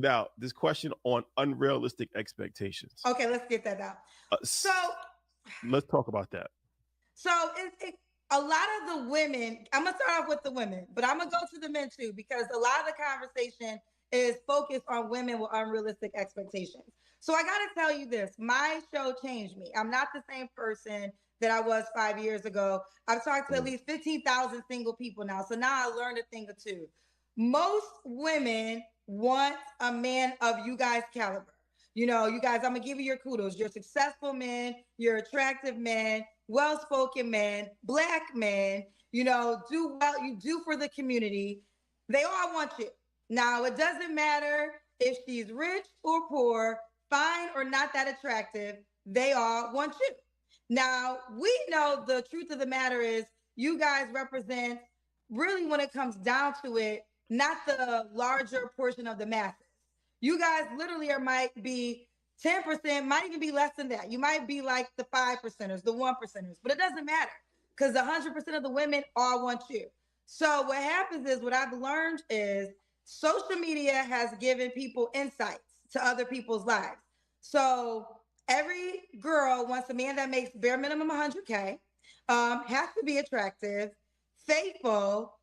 Now, this question on unrealistic expectations. Okay, let's get that out. So, Let's talk about that. a lot of the women, I'm gonna start off with the women, but I'm gonna go to the men too, because a lot of the conversation is focused on women with unrealistic expectations. So I gotta tell you this, my show changed me. I'm not the same person that I was 5 years ago. I've talked to at Mm. least 15,000 single people now. So now I learned a thing or two. Most women want a man of you guys' caliber. You know, you guys, I'm gonna give you your kudos. You're successful men, you're attractive men, well-spoken men, black men, you know, do well, you do for the community. They all want you. Now, it doesn't matter if she's rich or poor, fine or not that attractive, they all want you. Now, we know the truth of the matter is you guys represent, really, when it comes down to it, not the larger portion of the masses. You guys literally are might be 10%, might even be less than that. You might be like the 5%ers, the 1%ers, but it doesn't matter because 100% of the women all want you. So what happens is, what I've learned is social media has given people insights to other people's lives. So every girl wants a man that makes bare minimum 100K, has to be attractive, faithful,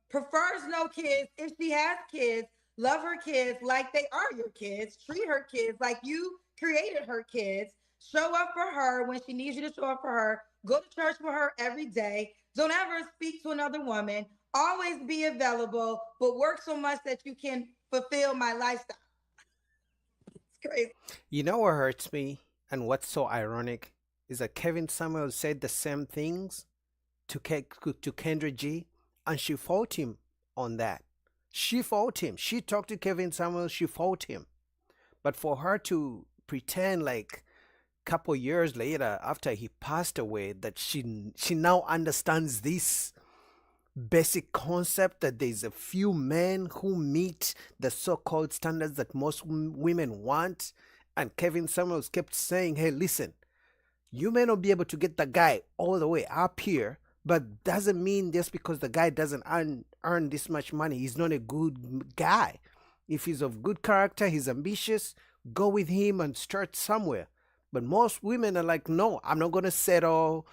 prefers no kids. If she has kids, love her kids like they are your kids, treat her kids like you created her kids, show up for her when she needs you to show up for her, go to church for her every day, don't ever speak to another woman, always be available, but work so much that you can fulfill my lifestyle. It's crazy. You know what hurts me and what's so ironic is that Kevin Samuels said the same things to Kendra G, and she fought him on that. She fought him. She talked to Kevin Samuels. She fought him. But for her to pretend like couple years later after he passed away that she now understands this basic concept that there's a few men who meet the so-called standards that most women want, and Kevin Samuels kept saying, hey, listen, you may not be able to get the guy all the way up here, but doesn't mean just because the guy doesn't earn this much money he's not a good guy. If he's of good character, he's ambitious, go with him and start somewhere. But most women are like, no, I'm not going to settle.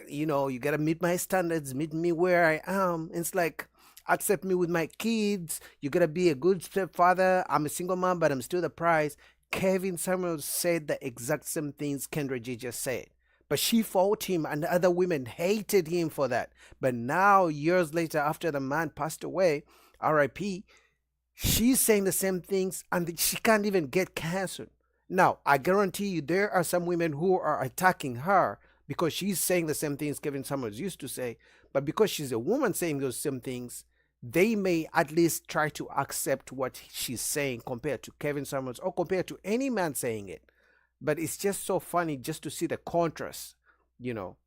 You know, you got to meet my standards, meet me where I am. It's like, accept me with my kids. You got to be a good stepfather. I'm a single mom, but I'm still the prize. Kevin Samuels said the exact same things Kendra G just said. But she fought him, and other women hated him for that. But now, years later, after the man passed away, RIP, she's saying the same things, and she can't even get canceled. Now, I guarantee you there are some women who are attacking her because she's saying the same things Kevin Samuels used to say, but because she's a woman saying those same things, they may at least try to accept what she's saying compared to Kevin Samuels or compared to any man saying it. But it's just so funny just to see the contrast, you know.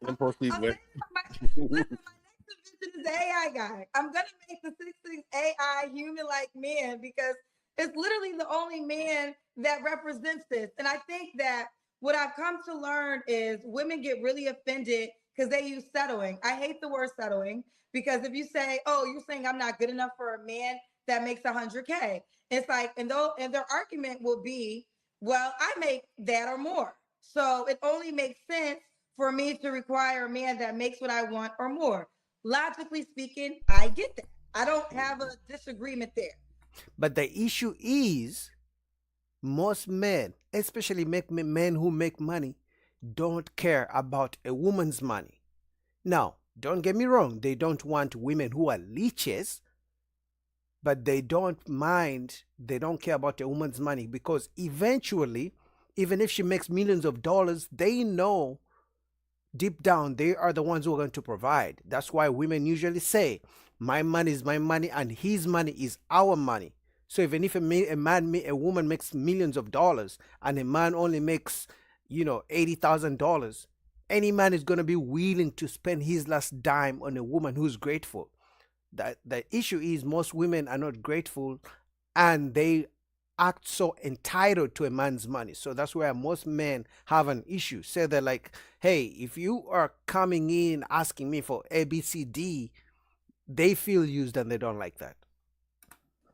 And proceed I'm with. saying, listen, my next division is the AI guy. I'm gonna make the 6'6" AI human like man because it's literally the only man that represents this. And I think that what I've come to learn is women get really offended because they use settling. I hate the word settling because if you say, "Oh, you're saying I'm not good enough for a man that makes 100K," it's like, and their argument will be, "Well, I make that or more, so it only makes sense for me to require a man that makes what I want or more." Logically speaking, I get that. I don't have a disagreement there. But the issue is most men, especially men who make money, don't care about a woman's money. Now, don't get me wrong, they don't want women who are leeches, but they don't mind, they don't care about a woman's money because eventually, even if she makes millions of dollars, they know deep down they are the ones who are going to provide. That's why women usually say, my money is my money and his money is our money. So even if a woman makes millions of dollars and a man only makes, $80,000, any man is going to be willing to spend his last dime on a woman who's grateful. The issue is most women are not grateful and they act so entitled to a man's money. So that's where most men have an issue. Say they're like, hey, if you are coming in asking me for ABCD, they feel used and they don't like that.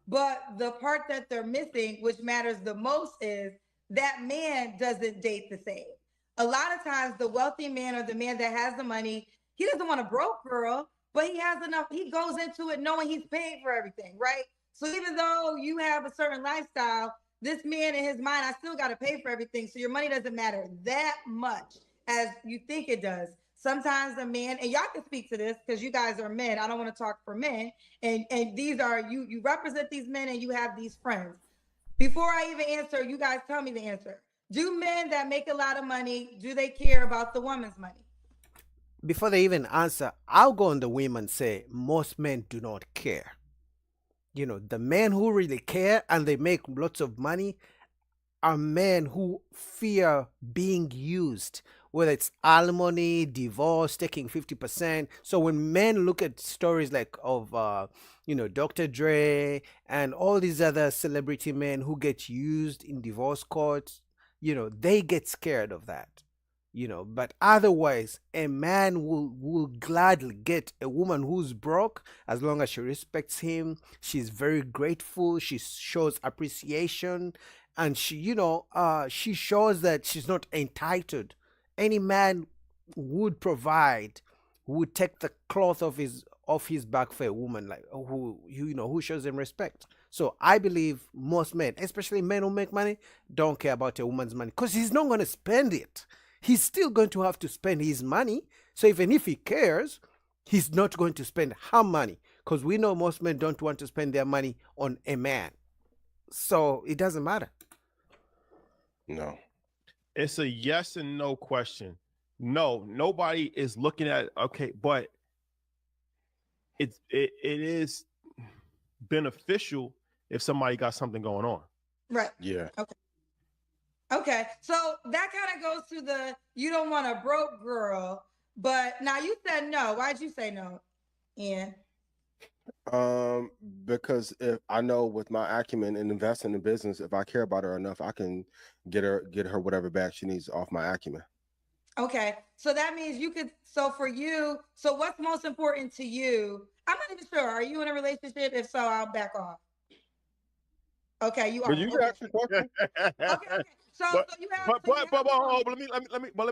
But the part that they're missing, which matters the most, is that man doesn't date the same. A lot of times, the wealthy man or the man that has the money, he doesn't want a broke girl, but he has enough. He goes into it knowing he's paid for everything, right? So even though you have a certain lifestyle, this man in his mind, I still got to pay for everything. So your money doesn't matter that much as you think it does. Sometimes a man, and y'all can speak to this because you guys are men. I don't want to talk for men. And these are you represent these men and you have these friends. Before I even answer, you guys tell me the answer. Do men that make a lot of money, do they care about the woman's money? Before they even answer, I'll go on the whim and say most men do not care. The men who really care and they make lots of money are men who fear being used, whether it's alimony, divorce, taking 50%. So when men look at stories like of, Dr. Dre and all these other celebrity men who get used in divorce courts, they get scared of that. But otherwise a man will gladly get a woman who's broke as long as she respects him. She's very grateful, she shows appreciation, and she shows that she's not entitled. Any man would provide, would take the cloth of his back for a woman like who shows him respect. So I believe most men, especially men who make money, don't care about a woman's money because he's not going to spend it. He's still going to have to spend his money. So even if he cares, he's not going to spend her money because we know most men don't want to spend their money on a man. So it doesn't matter. No. It's a yes and no question. No, nobody is looking at okay, but it is beneficial if somebody got something going on. Right. Yeah. Okay. Okay. So that kind of goes to the you don't want a broke girl, but now you said no. Why'd you say no? Ian? Because if I know with my acumen and investing in business, if I care about her enough, I can get her whatever back she needs off my acumen. Okay. So that means you could so for you, so what's most important to you? I'm not even sure. Are you in a relationship? If so, I'll back off. Okay, you are. But you can Okay. ask your question. Okay. So, But so you have. but So you but, have but, a oh, woman. but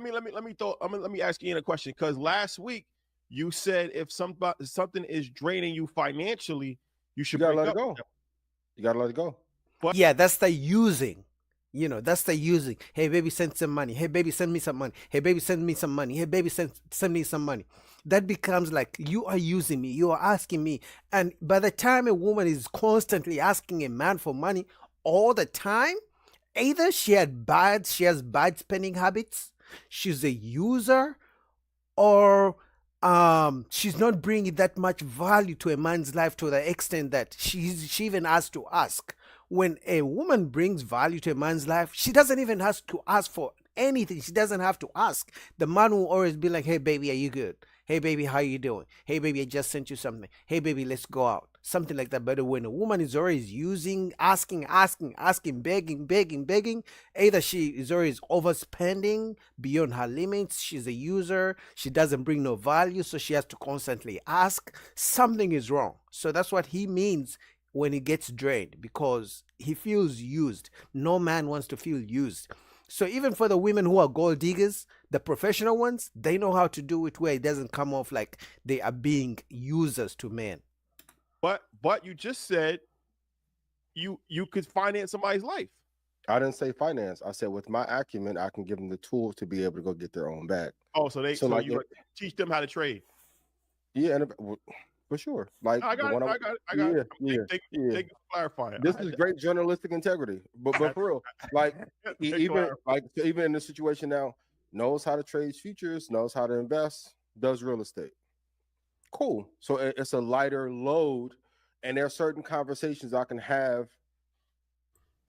let me ask Ian a question because last week you said if something is draining you financially, you You should gotta break let it up. go. You gotta let it go. But Yeah, that's the using. That's the using. Hey, baby, send some money. Hey, baby, send me some money. Hey, baby, send me some money. Hey, baby, send me some money. That becomes like you are using me. You are asking me. And by the time a woman is constantly asking a man for money all the time, either she has bad spending habits, she's a user, or she's not bringing that much value to a man's life to the extent that she even has to ask. When a woman brings value to a man's life, she doesn't even have to ask for anything. She doesn't have to ask. The man will always be like, hey baby, are you good? Hey baby, how you doing? Hey baby, I just sent you something. Hey baby, let's go out. Something like that. But when a woman is always using, asking, begging, either she is always overspending beyond her limits, she's a user, she doesn't bring no value, so she has to constantly ask, something is wrong. So that's what he means when he gets drained, because he feels used. No man wants to feel used. So even for the women who are gold diggers, the professional ones, they know how to do it where it doesn't come off like they are being users to men. but you just said you could finance somebody's life. I didn't say finance. I said with my acumen, I can give them the tools to be able to go get their own bag. Oh, so like you teach them how to trade. Yeah, and for sure. Like I the got it. one I got it. I got it. Thank yeah. you for clarifying. This is great journalistic integrity. But for real, like even in this situation now, knows how to trade futures, knows how to invest, does real estate. Cool. So it's a lighter load, and there are certain conversations I can have,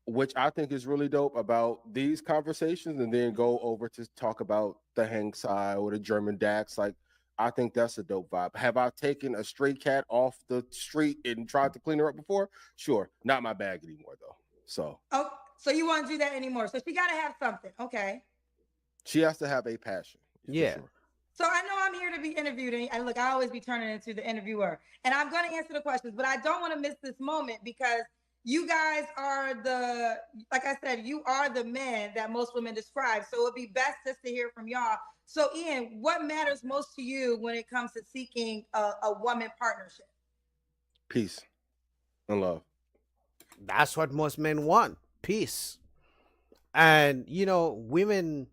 which I think is really dope about these conversations, and then go over to talk about the hang side or the German DAX. Like, I think that's a dope vibe. Have I taken a stray cat off the street and tried to clean her up before? Sure. Not my bag anymore, though. So. Oh, so you won't do that anymore. So she got to have something. Okay. She has to have a passion. Yeah. Sure. So I know I'm here to be interviewed, and I always be turning into the interviewer, and I'm going to answer the questions, but I don't want to miss this moment because you guys are the, like I said, you are the men that most women describe. So it'd be best just to hear from y'all. So Ian, what matters most to you when it comes to seeking a woman partnership? Peace and love. That's what most men want. Peace. And women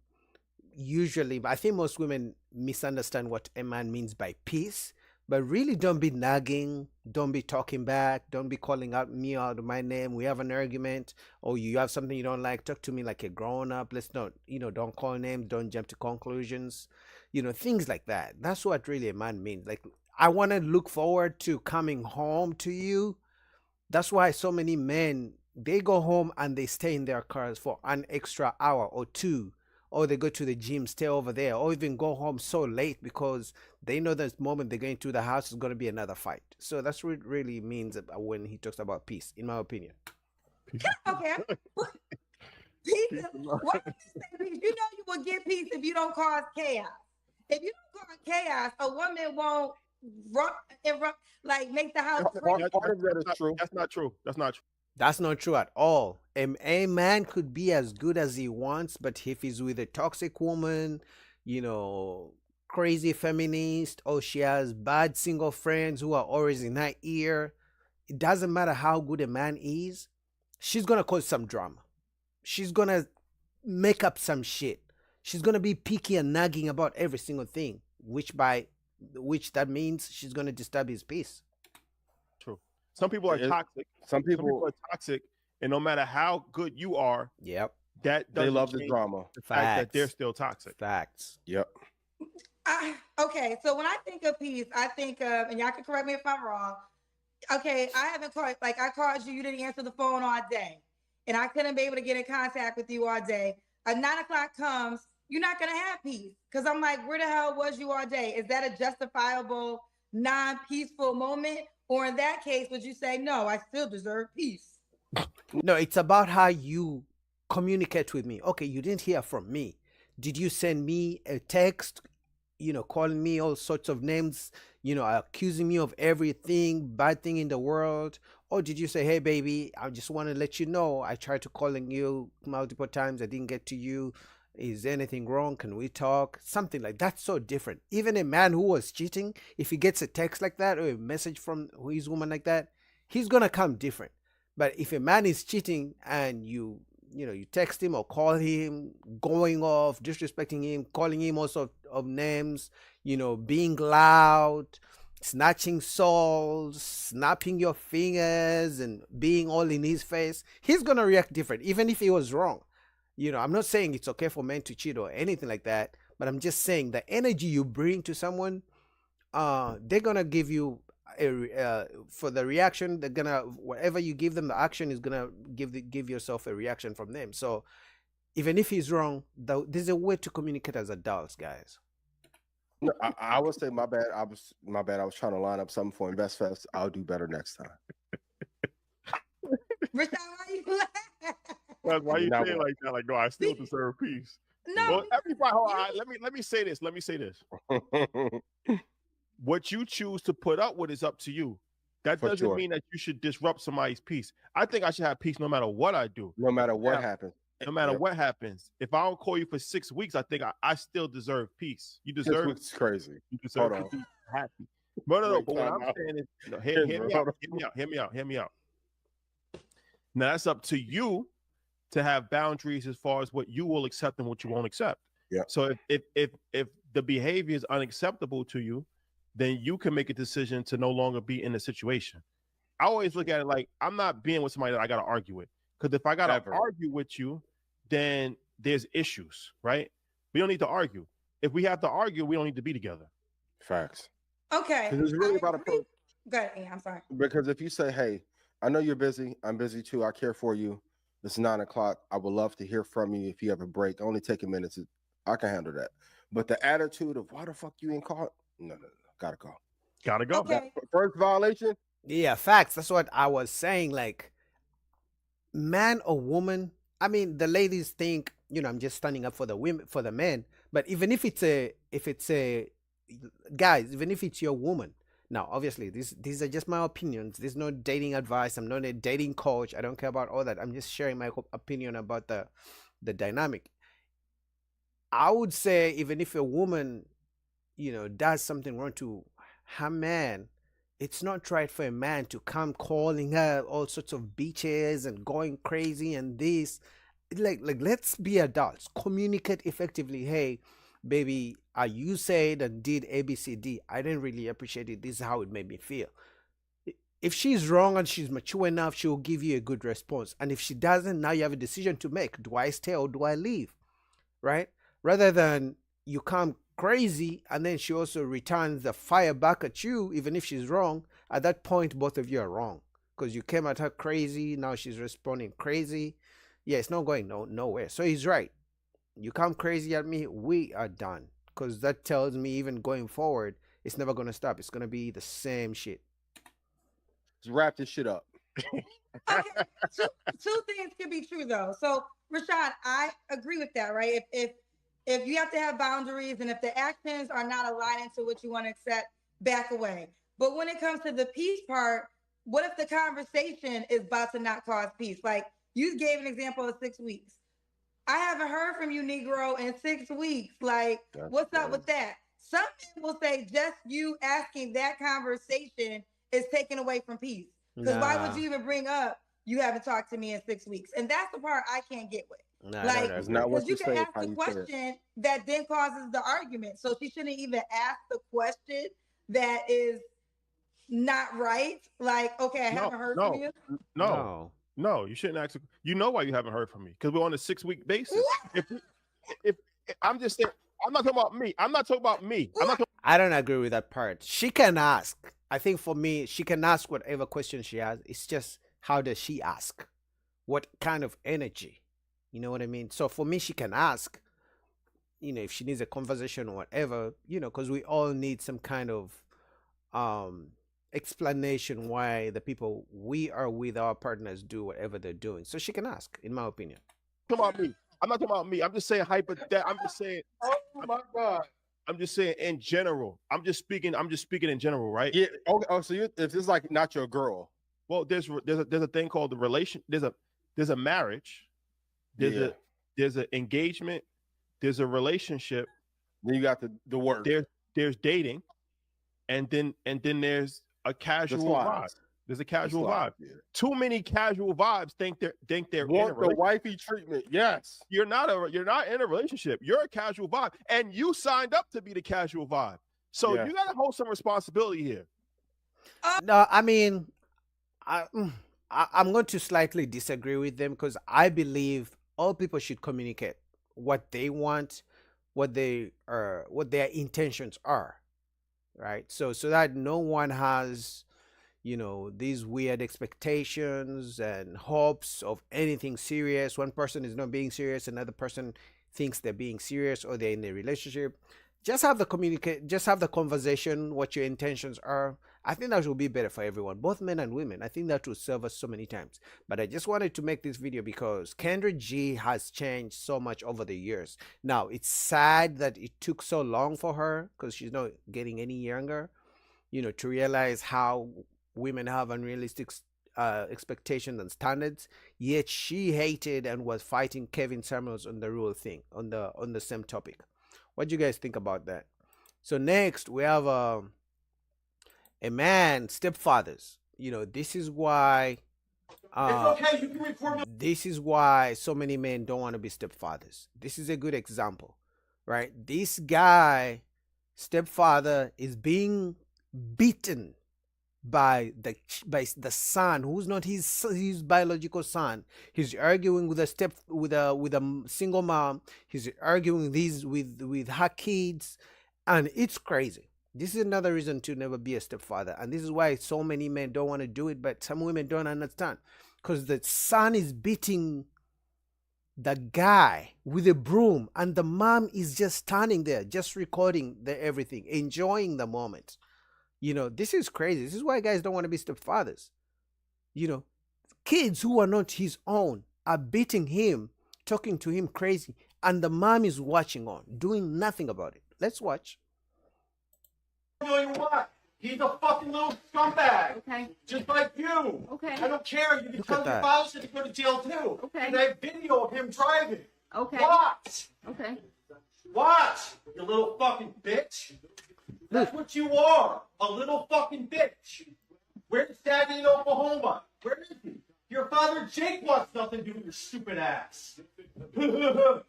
usually, I think most women misunderstand what a man means by peace. But really, don't be nagging, don't be talking back, don't be calling out me out of my name. We have an argument, or you have something you don't like. Talk to me like a grown up. Let's not, don't call names, don't jump to conclusions, things like that. That's what really a man means. Like, I want to look forward to coming home to you. That's why so many men, they go home and they stay in their cars for an extra hour or two, or they go to the gym, stay over there, or even go home so late because they know that the moment they're going to the house is going to be another fight. So that's what it really means when he talks about peace, in my opinion. Okay. Peace. Why did you say peace? You know you will get peace if you don't cause chaos. If you don't cause chaos, a woman won't make the house crazy. Part of that is true. That's not true. That's not true. That's not true at all. A man could be as good as he wants, but if he's with a toxic woman, crazy feminist, or she has bad single friends who are always in her ear, it doesn't matter how good a man is, she's gonna cause some drama. She's gonna make up some shit. She's gonna be picky and nagging about every single thing, which that means she's gonna disturb his peace. True. Some people are toxic. Some people are toxic, and no matter how good you are, yep, they love the drama. The fact that they're still toxic. Facts. Yep. Okay, so when I think of peace, I think of, and y'all can correct me if I'm wrong. Okay, I haven't called, like I called you, you didn't answer the phone all day, and I couldn't be able to get in contact with you all day. At 9 o'clock comes, you're not gonna have peace because I'm like, where the hell was you all day? Is that a justifiable, non-peaceful moment? Or in that case, would you say, no, I still deserve peace? No, it's about how you communicate with me. Okay, you didn't hear from me. Did you send me a text, calling me all sorts of names, accusing me of everything, bad thing in the world? Or did you say, hey, baby, I just want to let you know I tried to calling you multiple times. I didn't get to you. Is there anything wrong? Can we talk? Something like that's so different. Even a man who was cheating, if he gets a text like that or a message from his woman like that, he's going to come different. But if a man is cheating and you text him or call him, going off, disrespecting him, calling him all sorts of names, being loud, snatching souls, snapping your fingers and being all in his face, he's going to react different, even if he was wrong. I'm not saying it's okay for men to cheat or anything like that, but I'm just saying the energy you bring to someone, they're going to give you for the reaction. They're gonna, whatever you give them, the action is gonna give yourself a reaction from them. So even if he's wrong, there's a way to communicate as adults, guys. No, I would say my bad. I was trying to line up something for Invest Fest. I'll do better next time. Rashad, why you laugh? Why you saying like that? Like, no, I still deserve peace. No, well, everybody, hold on, let me say this. Let me say this. What you choose to put up with is up to you. That doesn't mean that you should disrupt somebody's peace. I think I should have peace no matter what I do. No matter what happens. No matter what happens. If I don't call you for 6 weeks, I think I still deserve peace. You deserve 6 weeks is crazy. You deserve to be happy. No. But what I'm saying is, hear me out. Now that's up to you to have boundaries as far as what you will accept and what you won't accept. Yeah. So if the behavior is unacceptable to you, then you can make a decision to no longer be in the situation. I always look at it like I'm not being with somebody that I got to argue with. Because if I got to argue with you, then there's issues, right? We don't need to argue. If we have to argue, we don't need to be together. Facts. Okay. It's really about a Go ahead, I'm sorry. Because if you say, hey, I know you're busy. I'm busy too. I care for you. It's 9 o'clock. I would love to hear from you if you have a break. Only take a minute. I can handle that. But the attitude of why the fuck you ain't called? No. Gotta go. Okay. First violation? Yeah, facts. That's what I was saying. Like, man or woman, I mean, the ladies think, I'm just standing up for the women, for the men. But even if it's a guys, even if it's your woman, Now, obviously, these are just my opinions. There's no dating advice. I'm not a dating coach. I don't care about all that. I'm just sharing my opinion about the dynamic. I would say even if a woman, does something wrong to her man, it's not right for a man to come calling her all sorts of bitches and going crazy and this. Like let's be adults. Communicate effectively. Hey, baby, you said and did ABCD. I didn't really appreciate it. This is how it made me feel. If she's wrong and she's mature enough, she'll give you a good response. And if she doesn't, now you have a decision to make. Do I stay or do I leave? Right? Rather than you come crazy and then she also returns the fire back at you, even if she's wrong. At that point, both of you are wrong because you came at her crazy. Now she's responding crazy. Yeah, it's not going nowhere. So he's right. You come crazy at me, we are done. Because that tells me even going forward, it's never going to stop. It's going to be the same shit. Let's wrap this shit up. Okay, two things can be true though. So Rashad, I agree with that, right? If you have to have boundaries and if the actions are not aligning to what you want to accept, back away. But when it comes to the peace part, what if the conversation is about to not cause peace? Like you gave an example of 6 weeks. I haven't heard from you, Negro, in 6 weeks. Like, what's up with that? Some people say just you asking that conversation is taken away from peace. Because why would you even bring up you haven't talked to me in 6 weeks? And that's the part I can't get with. Like, because you can ask the question that then causes the argument. So she shouldn't even ask the question that is not right. Like, okay, I haven't heard from you. No, you shouldn't ask. You know why you haven't heard from me? Because we're on a 6-week basis. If I'm just saying, I'm not talking about me. I'm not talking about me. I don't agree with that part. She can ask. I think for me, she can ask whatever question she has. It's just how does she ask? What kind of energy? You know what I mean? So for me, she can ask, if she needs a conversation or whatever, because we all need some kind of explanation why the people we are with our partners do whatever they're doing. So she can ask, in my opinion. I'm not talking about me. I'm just saying hypothetical. I'm just saying. Oh my God. I'm just saying in general. I'm just speaking in general, right? Yeah. Okay. Oh, so if it's like not your girl. Well, there's a thing called the relation. There's a marriage. There's an engagement. There's a relationship. Then you got the work. There's dating, and then there's a casual vibe. There's a casual vibe. Yeah. Too many casual vibes think they're want in the wifey treatment. Yes, you're not in a relationship. You're a casual vibe, and you signed up to be the casual vibe. So you got to hold some responsibility here. No, I mean, I'm going to slightly disagree with them because I believe all people should communicate what they want, what their intentions are, right? So that no one has these weird expectations and hopes of anything serious. One person is not being serious, another person thinks they're being serious or they're in a relationship. Just have the conversation, what your intentions are. I think that will be better for everyone, both men and women. I think that will serve us so many times. But I just wanted to make this video because Kendra G has changed so much over the years. Now, it's sad that it took so long for her because she's not getting any younger, to realize how women have unrealistic expectations and standards. Yet she hated and was fighting Kevin Samuels on the real thing, on the same topic. What do you guys think about that? So next we have a man, stepfathers. This is why this is why so many men don't want to be stepfathers. This is a good example, right? This guy, stepfather, is being beaten by the son who's not his biological son. He's arguing with a single mom. He's arguing these with her kids, and it's crazy. This is another reason to never be a stepfather, and this is why so many men don't want to do it, but some women don't understand, because the son is beating the guy with a broom and the mom is just standing there, just recording everything, enjoying the moment. This is crazy. This is why guys don't want to be stepfathers. Kids who are not his own are beating him, talking to him crazy, and the mom is watching on, doing nothing about it. Let's watch. Doing what? He's a fucking little scumbag. Okay. Just like you. Okay. I don't care. You can Look tell at your that. father to go to jail too. Okay. And I have video of him driving. Okay. Watch. Okay. Watch. You little fucking bitch. That's what you are. A little fucking bitch. Where's Daddy in Oklahoma? Where is he? Your father Jake wants nothing to do with your stupid ass. You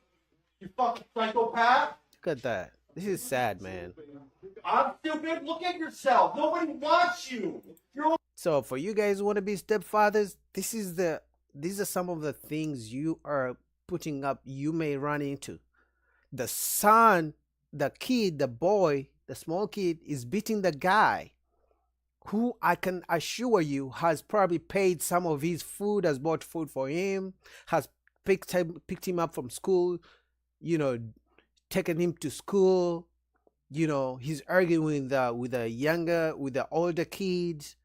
fucking psychopath. Look at that. This is sad, man. I'm stupid. Look at yourself. Nobody wants you. You're So for you guys who want to be stepfathers, these are some of the things you are putting up, you may run into. The son, the kid, the boy, the small kid is beating the guy who I can assure you has probably paid some of his food, has bought food for him, has picked him up from school, you know, taken him to school. You know, he's arguing with the older kids.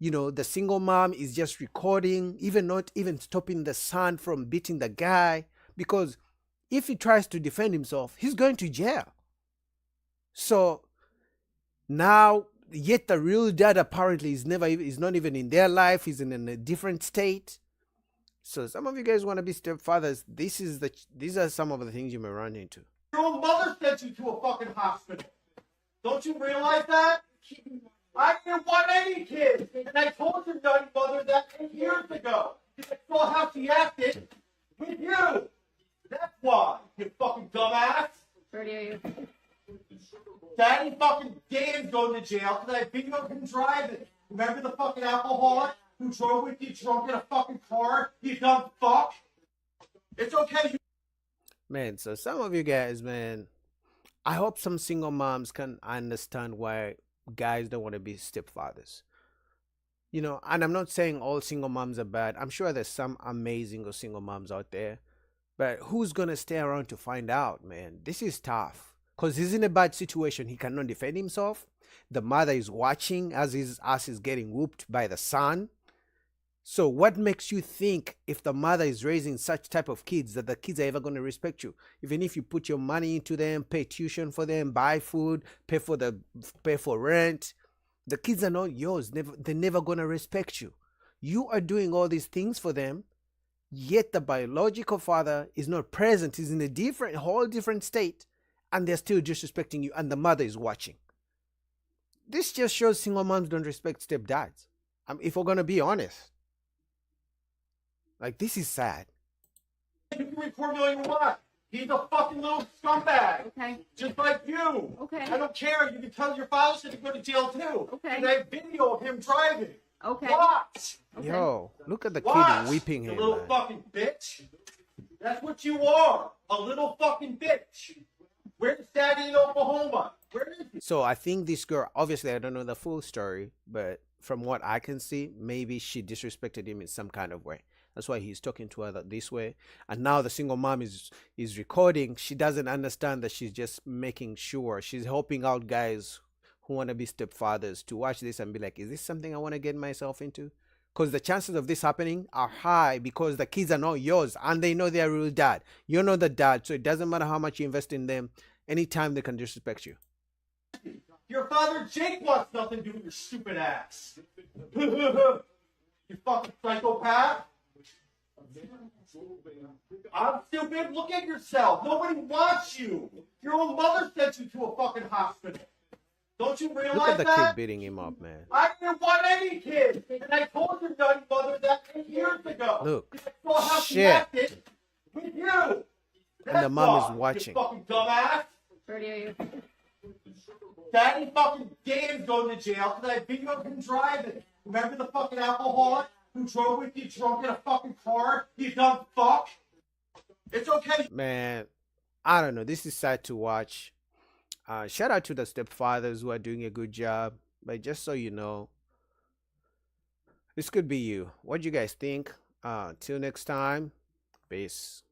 You know, the single mom is just recording, even not even stopping the son from beating the guy, because if he tries to defend himself, he's going to jail. So now, yet the real dad apparently is not even in their life. He's in a different state. So some of you guys want to be stepfathers. These are some of the things you may run into. Your own mother sent you to a fucking hospital. Don't you realize that? I didn't want any kids. And I told your nutty mother that 8 years ago. You saw how she acted with you. That's why, you fucking dumbass. Birdie, are you? Daddy fucking Dan's going to jail because I videoed him driving. Remember the fucking alcoholic who drove with you drunk in a fucking car? You dumb fuck. It's okay. Man, so some of you guys, man, I hope some single moms can understand why guys don't want to be stepfathers. You know, and I'm not saying all single moms are bad. I'm sure there's some amazing single moms out there. But who's going to stay around to find out, man? This is tough. Because he's in a bad situation. He cannot defend himself. The mother is watching as his ass is getting whooped by the son. So what makes you think if the mother is raising such type of kids that the kids are ever going to respect you? Even if you put your money into them, pay tuition for them, buy food, pay for rent, the kids are not yours. They're never going to respect you. You are doing all these things for them, yet the biological father is not present. He's in a whole different state, and they're still disrespecting you, and the mother is watching. This just shows single moms don't respect stepdads. If we're going to be honest. Like, this is sad. You can record me all you want. He's a fucking little scumbag. Okay. Just like you. Okay. I don't care. You can tell your father to go to jail too. Okay. And I have video of him driving. Okay. Watch. Okay. Yo, look at the Watch. kid weeping You him, little man. fucking bitch. That's what you are. A little fucking bitch. Where's Daddy in Oklahoma? Where is he? So I think this girl, obviously I don't know the full story, but from what I can see, maybe she disrespected him in some kind of way. That's why he's talking to her this way. And now the single mom is recording. She doesn't understand that she's just making sure. She's helping out guys who want to be stepfathers to watch this and be like, is this something I want to get myself into? Because the chances of this happening are high because the kids are not yours and they know their real dad. You're not the dad, so it doesn't matter how much you invest in them. Anytime they can disrespect you. Your father Jake wants nothing to do with your stupid ass. You fucking psychopath. I'm stupid. Look at yourself. Nobody wants you. Your own mother sent you to a fucking hospital. Don't you realize Look at the that? kid beating him up, man. I didn't want any kids. And I told your nutty mother that 8 years ago. Look. I saw how she Shit. acted with you. And the mom is why, watching. You fucking dumbass. Birdie, are you? Daddy fucking Dan's going to jail because I videoed him driving. Remember the fucking alcoholic who drove with you drunk in a fucking car? You dumb fuck. It's okay. Man, I don't know. This is sad to watch. Shout out to the stepfathers who are doing a good job. But just so you know, this could be you. What do you guys think? Till next time. Peace.